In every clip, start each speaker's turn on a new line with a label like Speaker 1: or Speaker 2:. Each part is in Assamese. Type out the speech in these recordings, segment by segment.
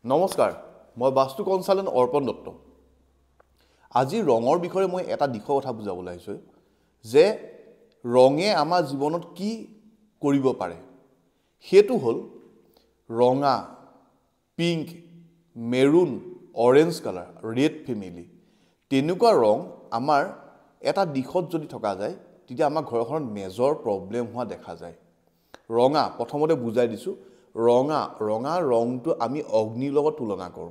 Speaker 1: নমস্কাৰ মই বাস্তু কনসালটেন্ট অৰ্পণ দত্ত আজি ৰঙৰ বিষয়ে মই এটা দিশৰ কথা বুজাবলৈ আহিছো যে ৰঙে আমাৰ জীৱনত কি কৰিব পাৰে হেতু হল ৰঙা pink maroon orange colour red family তেনেকুৱা ৰং আমাৰ এটা দিশত যদি থকা যায় তেতিয়া আমাৰ ঘৰখনত মেজৰ প্ৰবলেম হোৱা দেখা যায় ৰঙা প্ৰথমতে বুজাই দিছো ৰঙা ৰংটো আমি অগ্নিৰ লগত তুলনা কৰো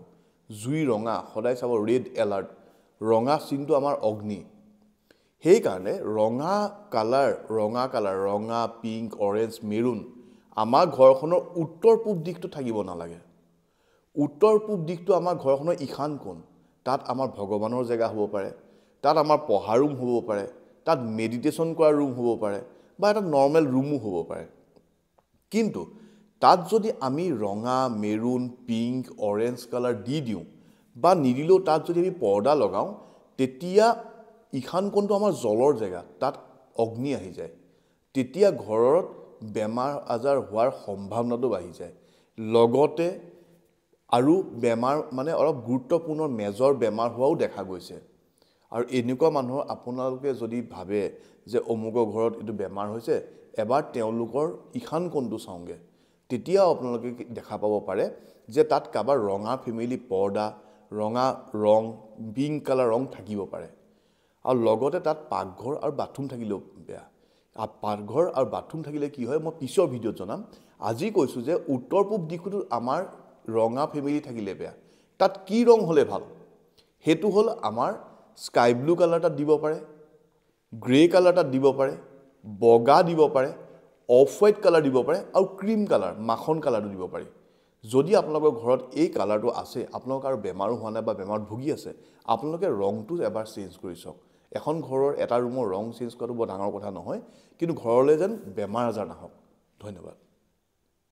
Speaker 1: জুই ৰঙা সদায় চাব ৰেড এলাৰ্ট ৰঙা চিনটো আমাৰ অগ্নি সেই কাৰণে ৰঙা কালাৰ ৰঙা পিংক অৰেঞ্জ মেৰুন আমাৰ ঘৰখনৰ উত্তৰ পূব দিশটো থাকিব নালাগে উত্তৰ পূব দিশটো আমাৰ ঘৰখনৰ ইখান কোণ তাত আমাৰ ভগৱানৰ জায়গা হ'ব পাৰে তাত আমাৰ পঢ়া ৰুম হ'ব পাৰে তাত মেডিটেশন কৰা ৰুম হ'ব পাৰে বা এটা নৰমাল ৰুমো হ'ব পাৰে কিন্তু তাত যদি আমি ৰঙা মেৰুন পিংক অৰেঞ্জ কালাৰ দি দিও বা নিদিলেও তাত যদি আমি পৰ্দা লগাও তেতিয়া ইখান কোণটো আমাৰ জলৰ জায়গা তাত অগ্নি আহি যায় তেতিয়া ঘৰত বেমাৰ আজাৰ হোৱাৰ সম্ভাৱনাটো বাঢ়ি যায় লগতে আৰু বেমাৰ মানে অলপ গুৰুত্বপূৰ্ণ মেজৰ বেমাৰ হোৱাও দেখা গৈছে আৰু এনেকুৱা মানুহ আপোনালোকে যদি ভাবে যে অমুকৰ ঘৰত এটো বেমাৰ হৈছে এবাৰ তেওঁলোকৰ ইখান কোণটো চাওঁগে তেতিয়া আপোনালোকে দেখা পাব পাৰে যে তাত কাবাৰ ৰঙা ফেমিলি পৰ্দা ৰঙা ৰং পিংক কালাৰ ৰং থাকিব পাৰে আৰু লগতে তাত পাকঘৰ আৰু বাথৰুম থাকিলেও বেয়া আৰু পাকঘৰ আৰু বাথৰুম থাকিলে কি হয় মই পিছৰ ভিডিঅ'ত জনাম আজি কৈছো যে উত্তৰ পূব দিশটো আমাৰ ৰঙা ফেমিলি থাকিলে বেয়া তাত কি ৰং হলে ভাল হেতু হল আমাৰ স্কাই ব্লু কালাৰ তাত দিব পাৰে গ্ৰে কালাৰ তাত দিব পাৰে বগা দিব পাৰে অফ হোৱাইট কালাৰ দিব পাৰে আৰু ক্ৰীম কালাৰ মাখন কালাৰটো দিব পাৰে যদি আপোনালোকৰ ঘৰত এই কালাৰটো আছে আপোনালোকৰ আৰু বেমাৰো হোৱা নাই বা বেমাৰত ভুগি আছে আপোনালোকে ৰংটো এবাৰ চেঞ্জ কৰি চাওক এখন ঘৰৰ এটা ৰুমৰ ৰং চেঞ্জ কৰাটো বৰ ডাঙৰ কথা নহয় কিন্তু ঘৰলৈ যেন বেমাৰ আজাৰ নাহক ধন্যবাদ